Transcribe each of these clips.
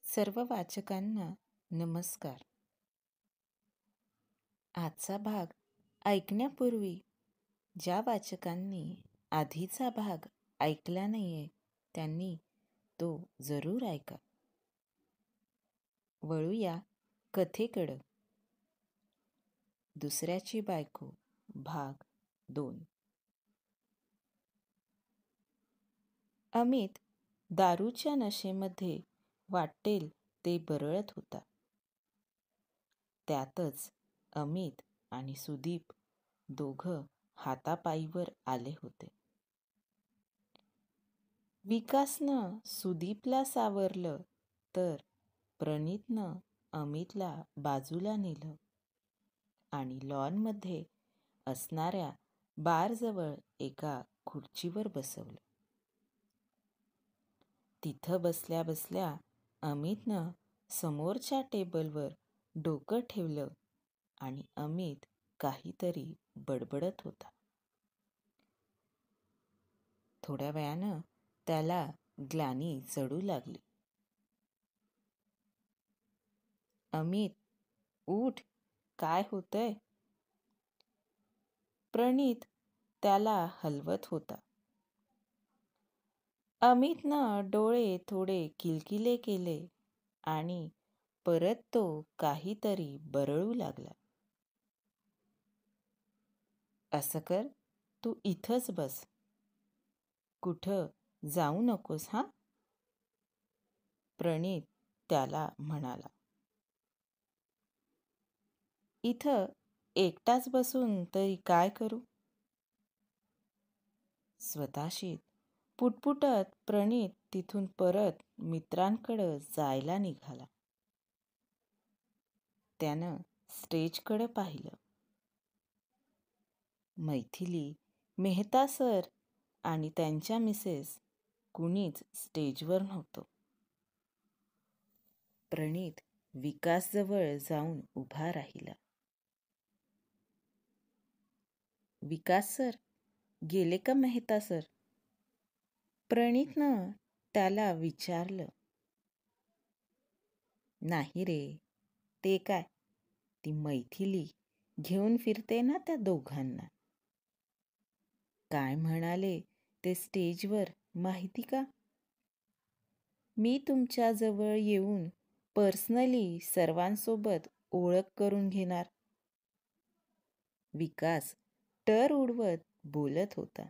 सर्व वाचकांना नमस्कार. आजचा भाग ऐकण्यापूर्वी ज्या वाचकांनी आधीचा भाग ऐकला नाहीये त्यांनी तो जरूर ऐका. वळूया कथेकडं. दुसऱ्याची बायको भाग 2. अमित दारूच्या नशेमध्ये वाटेल ते बरळत होता. त्यातच अमित आणि सुदीप दोघं हातापायीवर आले होते. विकासनं सुदीपला सावरलं तर प्रणीतनं अमितला बाजूला नेलं आणि लॉनमध्ये असणाऱ्या बारजवळ एका खुर्चीवर बसवलं. तिथं बसल्या बसल्या अमितनं समोरच्या टेबलवर डोकं ठेवलं आणि अमित काहीतरी बडबडत होता. थोड्या वेळानं त्याला ग्लानी चढू लागली. अमित, उठ, काय होतंय? प्रणीत त्याला हलवत होता. अमितनं डोळे थोडे किलकिले केले आणि परत तो काहीतरी बरळू लागला. असं कर, तू इथंच बस. कुठं जाऊ नकोस हां? प्रणीत त्याला म्हणाला. इथं एकटाच बसून तरी काय करू? स्वतःशीच पुटपुटत प्रणीत तिथून परत मित्रांकडं जायला निघाला. त्यानं स्टेजकडं पाहिलं. मैथिली, मेहता सर आणि त्यांच्या मिसेस कुणीच स्टेजवर नव्हतं. प्रणीत विकासजवळ जाऊन उभा राहिला. विकास सर, गेले का मेहता सर? प्रणीतनं त्याला विचारलं. नाही रे, ते काय, ती मैथिली घेऊन फिरते ना त्या दोघांना. काय म्हणाले ते स्टेजवर माहिती का? मी तुमच्याजवळ येऊन पर्सनली सर्वांसोबत ओळख करून घेणार. विकास टर उडवत बोलत होता.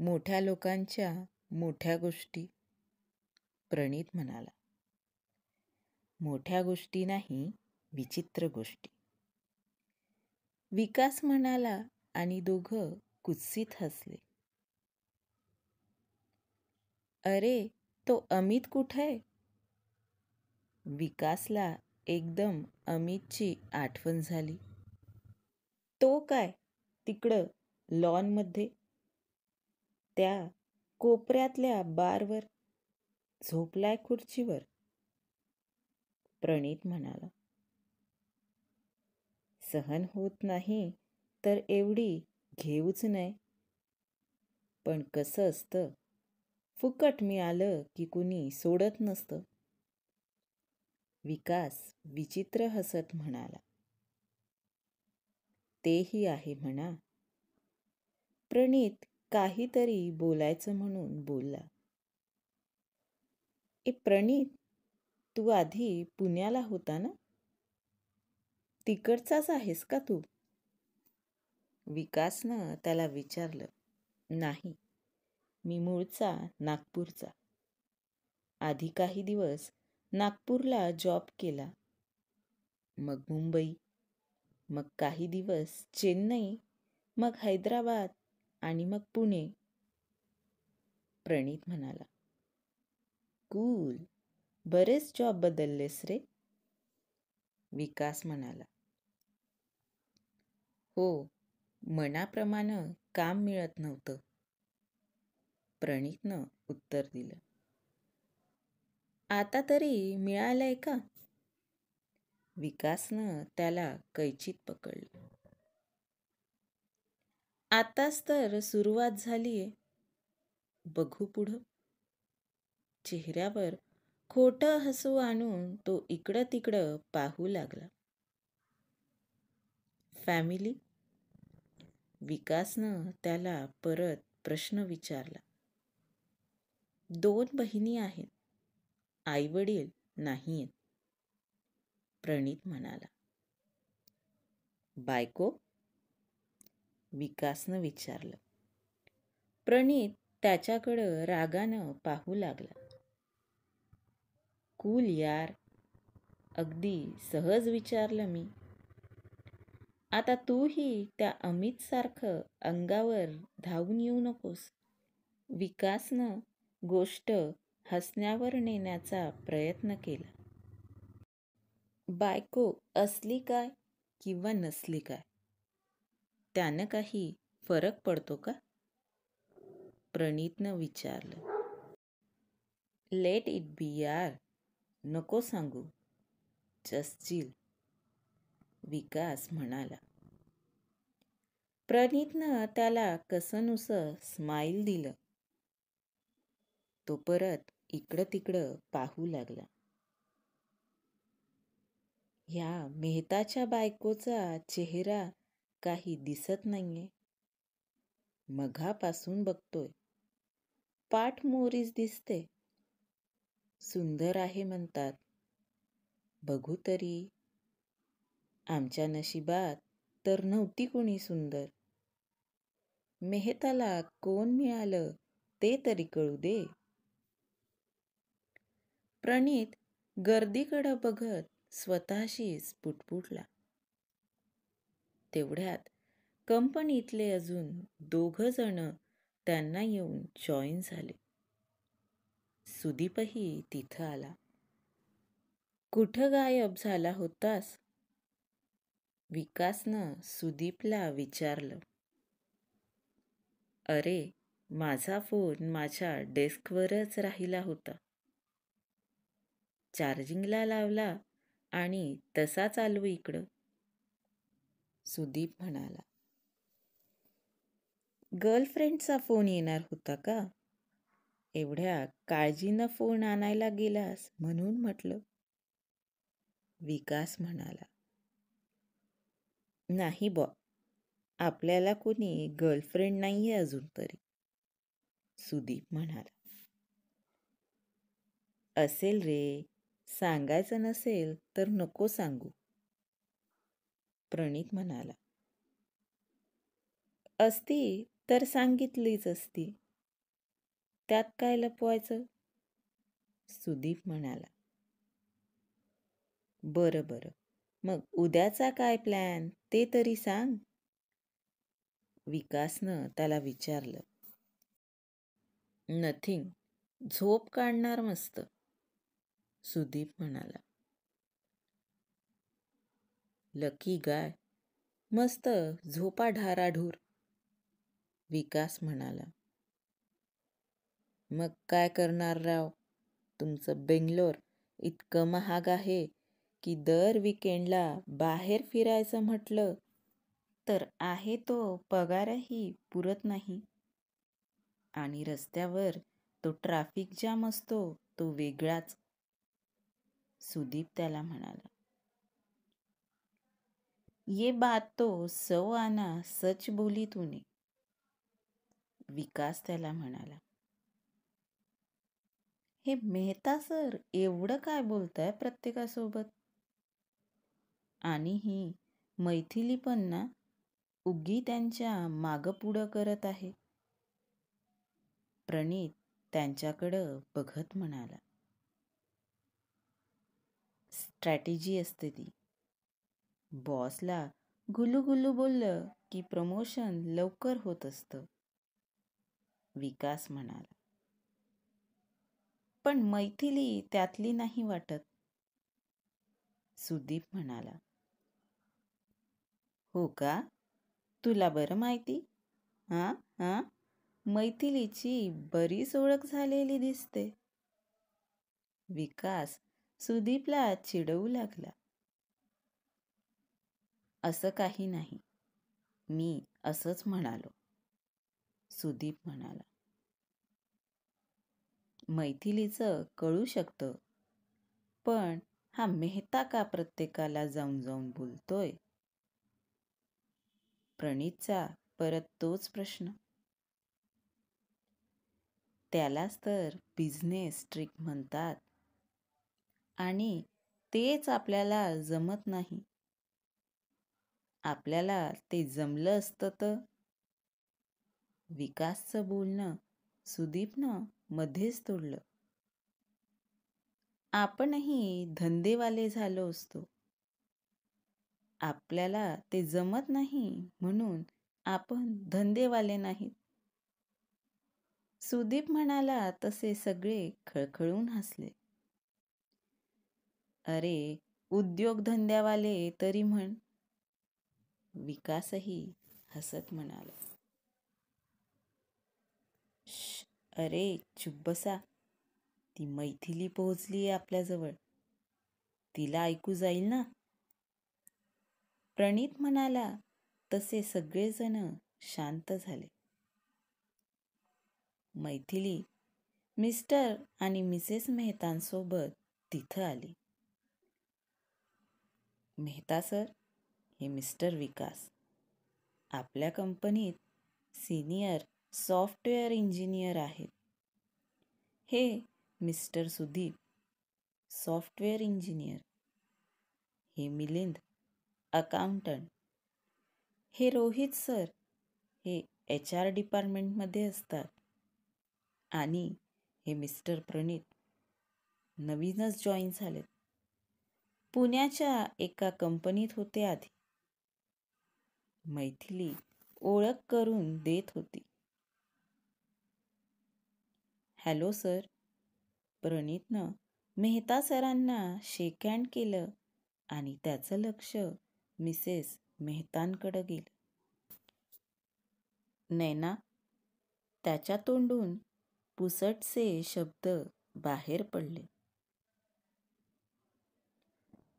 मोठ्या लोकांच्या मोठ्या गोष्टी, प्रणीत म्हणाला. मोठ्या गोष्टी नाही, विचित्र गोष्टी, विकास म्हणाला आणि दोघं कुत्सित हसले. अरे, तो अमित कुठे? विकासला एकदम अमितची आठवण झाली. तो काय, तिकडं लॉनमध्ये त्या कोपऱ्यातल्या बारवर झोपलाय खुर्चीवर, प्रणीत म्हणाला. सहन होत नाही तर एवढी घेऊच नाही. पण कसं असतं, फुकट मिळालं की कुणी सोडत नसतं. विकास विचित्र हसत म्हणाला. तेही आहे म्हणा. प्रणीत काहीतरी बोलायचं म्हणून बोलला. प्रणीत, तू आधी पुण्याला होता ना? तिकडचाच आहेस का तू? विकासनं त्याला विचारलं. नाही, मी मूळचा नागपूरचा. आधी काही दिवस नागपूरला जॉब केला, मग मुंबई, मग काही दिवस चेन्नई, मग हैदराबाद आणि मग पुणे, प्रणीत म्हणाला. कूल, बरेच जॉब बदललेस रे, विकास म्हणाला. हो, मनाप्रमाणे काम मिळत नव्हतं, प्रणीतनं उत्तर दिलं. आता तरी मिळालंय का? विकासनं त्याला कैचीत पकडलं. आताच तर सुरुवात झालीये, बघू पुढं. चेहऱ्यावर खोटं हसू आणून तो इकडं तिकडं पाहू लागला. फॅमिली? विकासनं त्याला परत प्रश्न विचारला. 2 बहिणी आहेत. आई वडील नाहीयेत. प्रणित म्हणाला. बायको? विकासनं विचारलं. प्रणित त्याच्याकडं रागानं पाहू लागला. कूल यार, अगदी सहज विचारलं मी. आता तूही त्या अमितसारखं अंगावर धावून येऊ नकोस. विकासनं गोष्ट हसण्यावर नेण्याचा प्रयत्न केला. बायको असली काय किंवा नसली काय, त्यानं काही फरक पडतो का? प्रणितनं विचारलं. लेट इट बी यार, नको सांगू. जस्ट चिल, विकास म्हणाला. प्रणितनं त्याला कसंनुसं स्माईल दिलं. तो परत इकडं तिकडं पाहू लागला. ह्या मेहताच्या बायकोचा चेहरा काही दिसत नाहीये. मघापासून बघतोय. पाठ मोरीच दिसते. सुंदर आहे म्हणतात. बघू तरी. आमच्या नशिबात तर नव्हती कोणी सुंदर. मेहताला कोण मिळालं ते तरी कळू दे. प्रणित गर्दीकडं बघत स्वतःशीच पुटपुटला. तेवढ्यात कंपनीतले अजून 2 जण त्यांना येऊन जॉईन झाले. सुदीपही तिथं आला. कुठं गायब झाला होतास? विकासनं सुदीपला विचारलं. अरे, माझा फोन माझ्या डेस्कवरच राहिला होता. चार्जिंगला लावला आणि तसाच आलो इकडं. सुदीप म्हणाला. गर्लफ्रेंडचा फोन येणार होता का? एवढ्या काळजीनं फोन आणायला गेलास म्हणून म्हटलं. विकास म्हणाला. नाही बॉ, आपल्याला कोणी गर्लफ्रेंड नाहीये अजून तरी. सुदीप म्हणाला. असेल रे, सांगायचं नसेल तर नको सांगू. प्रणित म्हणाला. असती तर सांगितलीच असती. त्यात काय लपवायचं? सुदीप म्हणाला. बरं बरं, मग उद्याचा काय प्लॅन ते तरी सांग. विकासनं त्याला विचारलं. नथिंग, झोप काढणार मस्त. सुदीप म्हणाला. लकी गाय, मस्त झोपा ढाराढूर. विकास म्हणाला. मग काय करणार राव? तुमचं बेंगलोर इतकं महाग आहे की दर विकेंडला बाहेर फिरायचं म्हटलं तर आहे तो पगारही पुरत नाही. आणि रस्त्यावर तो ट्रॅफिक जाम असतो तो वेगळाच. सुदीप त्याला म्हणाला. ये बात तो सौ आना सच बोली तूने. विकास त्याला म्हणाला. हे मेहता सर एवढं काय बोलताय प्रत्येकासोबत? आणि ही मैथिली पण ना, उगी त्यांच्या मागं पुढं करत आहे. प्रणित त्यांच्याकडं बघत म्हणाला. स्ट्रॅटेजी असते ती. बॉसला गुलू बोललं की प्रमोशन लवकर होत असतं. विकास म्हणाला. पण मैथिली त्यातली नाही वाटत. सुदीप म्हणाला. हो का? तुला बरं माहिती? हां, मैथिलीची बरीच ओळख झालेली दिसते. विकास सुदीपला चिडवू लागला. असं काही नाही, मी असंच म्हणालो. सुदीप म्हणाला. मैथिलीचं कळू शकतं, पण हा मेहता का प्रत्येकाला जाऊन जाऊन बोलतोय? प्रणीतचा परत तोच प्रश्न. त्यालाच तर बिझनेस ट्रिक म्हणतात. आणि तेच आपल्याला जमत नाही. आपल्याला ते जमलं असतं तर. विकासचं बोलणं सुदीपनं मध्येच तोडलं. आपणही धंदेवाले झालो असतो. आपल्याला ते जमत नाही म्हणून आपण धंदेवाले नाहीत. सुदीप म्हणाला तसे सगळे खळखळून हसले. अरे, उद्योगधंद्यावाले तरी म्हण. विकासही हसत म्हणाला. अरे चुप बसा. ती मैथिली पोहोचली आपल्याजवळ. तिला ऐकू जाईल ना? प्रणीत म्हणाला तसे सगळेजण शांत झाले. मैथिली मिस्टर आणि मिसेस मेहतांसोबत तिथं आली. मेहता सर, हे मिस्टर विकास. आपल्या कंपनीत सिनियर सॉफ्टवेअर इंजिनियर आहेत. हे मिस्टर सुदीप, सॉफ्टवेअर इंजिनियर. हे मिलिंद, अकाउंटंट. हे रोहित सर, हे HR डिपार्टमेंटमध्ये असतात. आणि हे मिस्टर प्रणीत, नवीनच जॉईन झालेत. पुण्याच्या एका कंपनीत होते आधी. मैथिली ओळख करून देत होती. Hello sir. प्रणीतनं मेहता सरांना शेक हँड केलं आणि त्याचं लक्ष मिसेस मेहतांकडं गेलं. नैना, त्याच्या तोंडून पुसटसे शब्द बाहेर पडले.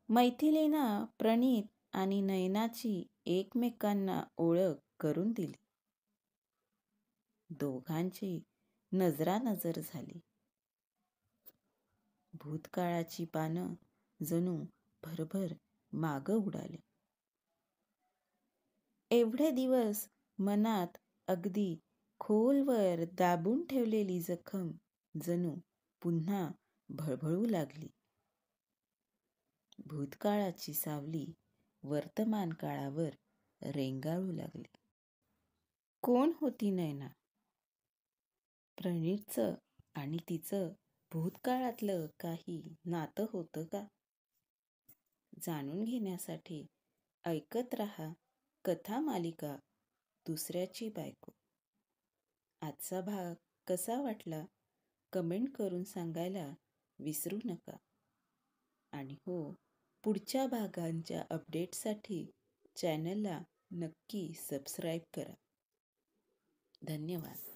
मैथिलीनं प्रणीत आणि नयनाची एकमेकांना ओळख करून दिली. दोघांची नजरानजर झाली. भूतकाळाची पानं जणू भरभर मागं उडाली. एवढे दिवस मनात अगदी खोलवर दाबून ठेवलेली जखम जणू पुन्हा भळभळू लागली. भूतकाळाची सावली वर्तमान काळावर रेंगाळू लागली. कोण होती नैना? प्रणीतचं आणि तिचं भूतकाळातलं काही नातं होतं का? जाणून घेण्यासाठी ऐकत रहा कथा मालिका दुसऱ्याची बायको. आजचा भाग कसा वाटला कमेंट करून सांगायला विसरू नका. आणि हो, पुढच्या भागांच्या अपडेटसाठी चॅनलला नक्की सबस्क्राईब करा. धन्यवाद.